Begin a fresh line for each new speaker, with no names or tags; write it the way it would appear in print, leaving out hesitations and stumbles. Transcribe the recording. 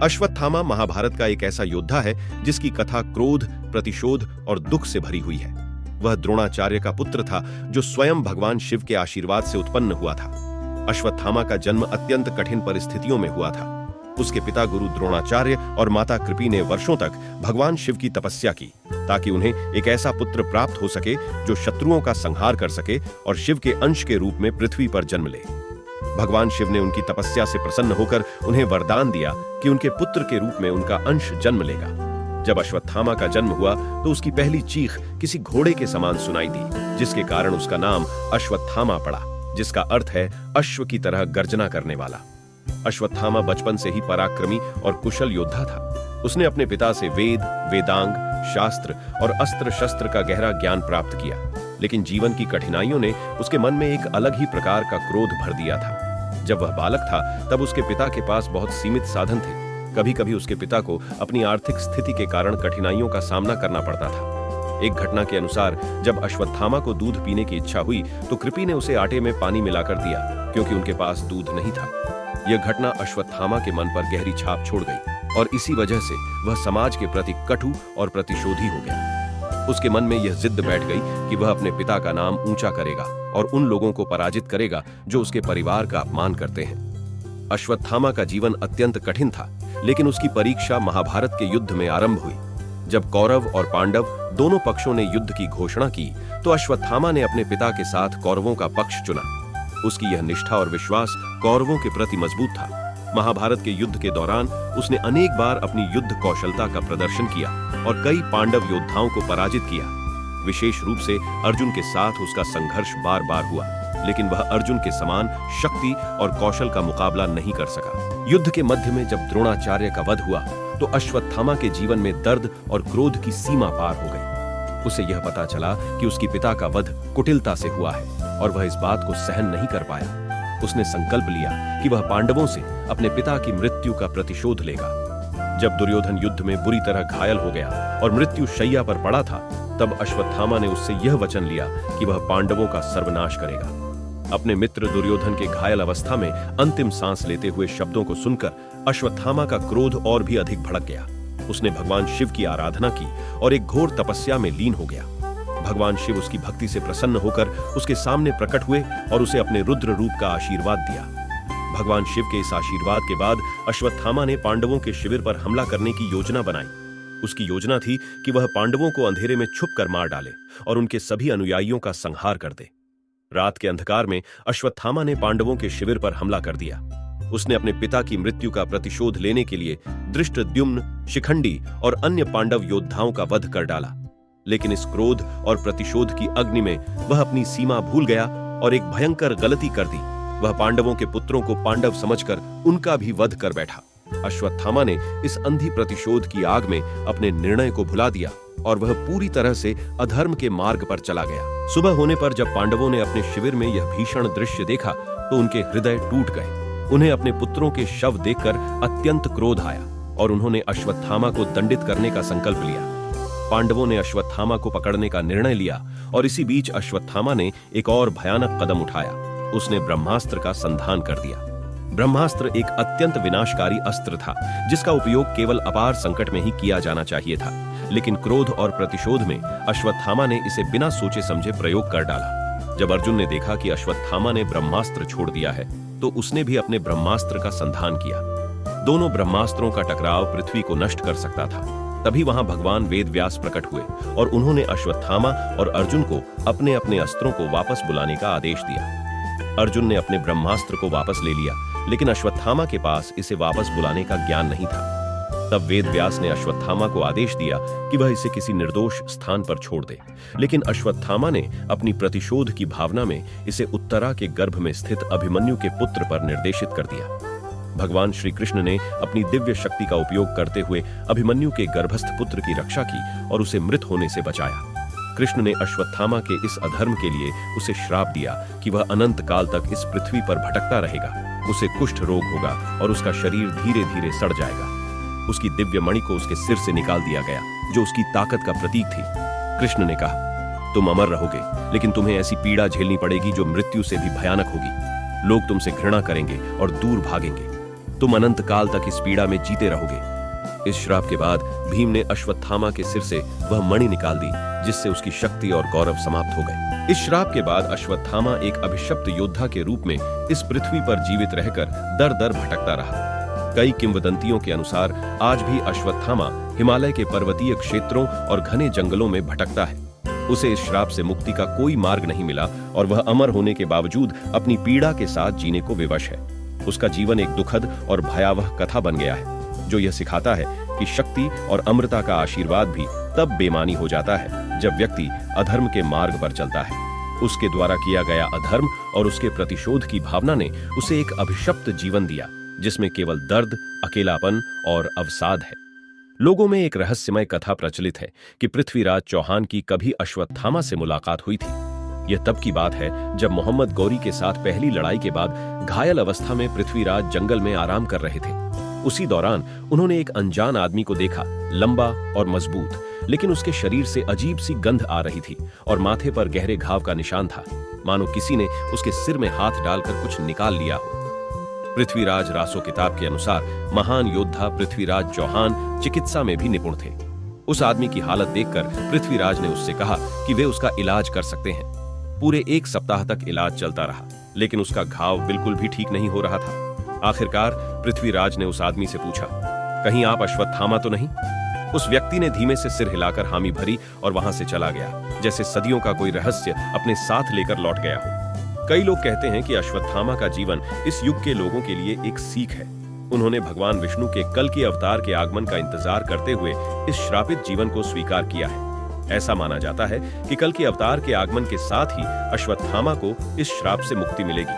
अश्वत्थामा महाभारत का एक ऐसा योद्धा है जिसकी कथा क्रोध, प्रतिशोध और दुख से भरी हुई है। वह द्रोणाचार्य का पुत्र था जो स्वयं भगवान शिव के आशीर्वाद से उत्पन्न हुआ था। अश्वत्थामा का जन्म अत्यंत कठिन परिस्थितियों में हुआ था। उसके पिता गुरु द्रोणाचार्य और माता कृपी ने वर्षों तक भगवान शिव की तपस्या की ताकि उन्हें एक ऐसा पुत्र प्राप्त हो सके जो शत्रुओं का संहार कर सके और शिव के अंश के रूप में पृथ्वी पर जन्म ले। भगवान शिव ने उनकी तपस्या से प्रसन्न होकर उन्हें वरदान दिया कि उनके पुत्र के रूप में उनका अंश जन्म लेगा। जब अश्वत्थामा का जन्म हुआ तो उसकी पहली चीख किसी घोड़े के समान सुनाई दी, जिसके कारण उसका नाम अश्वत्थामा पड़ा, जिसका अर्थ है अश्व की तरह गर्जना करने वाला। अश्वत्थामा बचपन से ही पराक्रमी और कुशल योद्धा था। उसने अपने पिता से वेद, वेदांग, शास्त्र और अस्त्र शस्त्र का गहरा ज्ञान प्राप्त किया, लेकिन जीवन की कठिनाइयों ने उसके मन में एक अलग ही प्रकार का क्रोध भर दिया था। जब वह बालक था तब उसके पिता के पास बहुत सीमित साधन थे। कभी कभी उसके पिता को अपनी आर्थिक स्थिति के कारण कठिनाइयों का सामना करना पड़ता था। एक घटना के अनुसार जब अश्वत्थामा को दूध पीने की इच्छा हुई तो कृपी ने उसे आटे में पानी मिलाकर दिया, क्योंकि उनके पास दूध नहीं था। यह घटना अश्वत्थामा के मन पर गहरी छाप छोड़ गई और इसी वजह से वह समाज के प्रति कटु और प्रतिशोधी हो गया। उसके मन में यह जिद बैठ गई कि वह अपने पिता का नाम ऊंचा करेगा और उन लोगों को पराजित करेगा जो उसके परिवार का अपमान करते हैं। अश्वत्थामा का जीवन अत्यंत कठिन था, लेकिन उसकी परीक्षा महाभारत के युद्ध में आरंभ हुई। जब कौरव और पांडव दोनों पक्षों ने युद्ध की घोषणा की तो अश्वत्थामा ने अपने पिता के साथ कौरवों का पक्ष चुना। उसकी यह निष्ठा और विश्वास कौरवों के प्रति मजबूत था। महाभारत के युद्ध के दौरान उसने अनेक बार अपनी युद्ध कौशलता का प्रदर्शन किया और कई पांडव योद्धाओं को पराजित किया। विशेष रूप से अर्जुन के साथ उसका संघर्ष बार बार हुआ, लेकिन वह अर्जुन के समान शक्ति और कौशल का मुकाबला नहीं कर सका। युद्ध के मध्य में जब द्रोणाचार्य का वध हुआ तो अश्वत्थामा के जीवन में दर्द और क्रोध की सीमा पार हो गई। उसे यह पता चला कि उसकी पिता का वध कुटिलता से हुआ है और वह इस बात को सहन नहीं कर पाया। उसने संकल्प लिया कि वह पांडवों से अपने पिता की मृत्यु का प्रतिशोध लेगा। जब दुर्योधन युद्ध में बुरी तरह घायल हो गया और मृत्यु शैया पर पड़ा था, तब अश्वत्थामा ने उससे यह वचन लिया कि वह पांडवों का सर्वनाश करेगा। अपने मित्र दुर्योधन के घायल अवस्था में अंतिम सांस लेते हुए शब्दों को सुनकर अश्वत्थामा का क्रोध और भी अधिक भड़क गया। उसने भगवान शिव की आराधना की और एक घोर तपस्या में लीन हो गया। भगवान शिव उसकी भक्ति से प्रसन्न होकर उसके सामने प्रकट हुए और उसे अपने रुद्र रूप का आशीर्वाद दिया। भगवान शिव के इस आशीर्वाद के बाद अश्वत्थामा ने पांडवों के शिविर पर हमला करने की योजना बनाई। उसकी योजना थी कि वह पांडवों को अंधेरे में छुप कर मार डाले और उनके सभी अनुयायियों का संहार कर दे। रात के अंधकार में अश्वत्थामा ने पांडवों के शिविर पर हमला कर दिया। उसने अपने पिता की मृत्यु का प्रतिशोध लेने के लिए धृष्टद्युम्न, शिखंडी और अन्य पांडव योद्धाओं का वध कर डाला। लेकिन इस क्रोध और प्रतिशोध की अग्नि में वह अपनी सीमा भूल गया और एक भयंकर गलती कर दी। वह पांडवों के पुत्रों को पांडव समझकर उनका भी वध कर बैठा। अश्वत्थामा ने इस अंधी प्रतिशोध की आग में अपने निर्णय को भुला दिया और वह पूरी तरह से अधर्म के मार्ग पर चला गया। सुबह होने पर जब पांडवों ने अपने शिविर में यह भीषण दृश्य देखा तो उनके हृदय टूट गए। उन्हें अपने पुत्रों के शव देखकर अत्यंत क्रोध आया और उन्होंने अश्वत्थामा को दंडित करने का संकल्प लिया। पांडवों ने अश्वत्थामा को पकड़ने का निर्णय लिया और इसी बीच अश्वत्थामा ने एक और भयानक कदम उठाया। उसने ब्रह्मास्त्र का संधान कर दिया। ब्रह्मास्त्र एक अत्यंत विनाशकारी अस्त्र था जिसका उपयोग केवल अपार संकट में ही किया जाना चाहिए था, लेकिन क्रोध और प्रतिशोध में अश्वत्थामा ने इसे बिना सोचे समझे प्रयोग कर डाला। जब अर्जुन ने देखा कि अश्वत्थामा ने ब्रह्मास्त्र छोड़ दिया है तो उसने भी अपने ब्रह्मास्त्र का संधान किया। दोनों ब्रह्मास्त्रों का टकराव पृथ्वी को नष्ट कर सकता था। तभी वहां भगवान वेद व्यास प्रकट हुए और उन्होंने अश्वत्थामा और अर्जुन को अपने अपने अस्त्रों को वापस बुलाने का आदेश दिया। अर्जुन ने अपने ब्रह्मास्त्र को वापस ले लिया, लेकिन अश्वत्थामा के पास इसे वापस बुलाने का ज्ञान नहीं था। तब वेद व्यास ने अश्वत्थामा को आदेश दिया कि वह इसे किसी निर्दोष स्थान पर छोड़ दे, लेकिन अश्वत्थामा ने अपनी प्रतिशोध की भावना में इसे उत्तरा के गर्भ में स्थित अभिमन्यु के पुत्र पर निर्देशित कर दिया। भगवान श्री कृष्ण ने अपनी दिव्य शक्ति का उपयोग करते हुए अभिमन्यु के गर्भस्थ पुत्र की रक्षा की और उसे मृत होने से बचाया। कृष्ण ने अश्वत्थामा के इस अधर्म के लिए उसे श्राप दिया कि वह अनंत काल तक इस पृथ्वी पर भटकता रहेगा। उसे कुष्ठ रोग होगा और उसका शरीर धीरे धीरे सड़ जाएगा। उसकी दिव्य मणि को उसके सिर से निकाल दिया गया, जो उसकी ताकत का प्रतीक थी। कृष्ण ने कहा, तुम अमर रहोगे, लेकिन तुम्हें ऐसी पीड़ा झेलनी पड़ेगी जो मृत्यु से भी भयानक होगी। लोग तुमसे घृणा करेंगे और दूर भागेंगे। तुम अनंत काल तक इस पीड़ा में जीते रहोगे। इस श्राप के बाद भीम ने अश्वत्थामा के सिर से वह मणि निकाल दी, जिससे उसकी शक्ति और गौरव समाप्त हो गए। इस श्राप के बाद अश्वत्थामा एक अभिशप्त योद्धा के रूप में इस पृथ्वी पर जीवित रहकर दर दर भटकता रहा। कई किंवदंतियों के अनुसार आज भी अश्वत्थामा हिमालय के पर्वतीय क्षेत्रों और घने जंगलों में भटकता है। उसे इस श्राप से मुक्ति का कोई मार्ग नहीं मिला और वह अमर होने के बावजूद अपनी पीड़ा के साथ जीने को विवश है। उसका जीवन एक दुखद और भयावह कथा बन गया है, जो यह सिखाता है कि शक्ति और अमरता का आशीर्वाद भी तब बेमानी हो जाता है जब व्यक्ति अधर्म के मार्ग पर चलता है। उसके द्वारा किया गया अधर्म और उसके प्रतिशोध की भावना ने उसे एक अभिशप्त जीवन दिया, जिसमें केवल दर्द, अकेलापन और अवसाद है। लोगों में एक रहस्यमय कथा प्रचलित है कि पृथ्वीराज चौहान की कभी अश्वत्थामा से मुलाकात हुई थी। यह तब की बात है जब मोहम्मद गौरी के साथ पहली लड़ाई के बाद घायल अवस्था में पृथ्वीराज जंगल में आराम कर रहे थे। उसी दौरान उन्होंने एक अनजान आदमी को देखा, लंबा और मजबूत, लेकिन उसके शरीर से अजीब सी गंध आ रही थी और माथे पर गहरे घाव का निशान था, मानो किसी ने उसके सिर में हाथ डालकर कुछ निकाल लिया हो। पृथ्वीराज रासो किताब के अनुसार महान योद्धा पृथ्वीराज चौहान चिकित्सा में भी निपुण थे। उस आदमी की हालत देखकर पृथ्वीराज ने उससे कहा कि वे उसका इलाज कर सकते हैं। पूरे 1 सप्ताह तक इलाज चलता रहा, लेकिन उसका घाव बिल्कुल भी ठीक नहीं हो रहा था। आखिरकार पृथ्वीराज ने उस आदमी से पूछा, कहीं आप अश्वत्थामा तो नहीं? उस व्यक्ति ने धीमे से सिर हिलाकर हामी भरी और वहां से चला गया, जैसे सदियों का कोई रहस्य अपने साथ लेकर लौट गया हो। कई लोग कहते हैं कि अश्वत्थामा का जीवन इस युग के लोगों के लिए एक सीख है। उन्होंने भगवान विष्णु के कल के अवतार के आगमन का इंतजार करते हुए इस श्रापित जीवन को स्वीकार किया है। ऐसा माना जाता है कि कल के अवतार के आगमन के साथ ही अश्वत्थामा को इस श्राप से मुक्ति मिलेगी।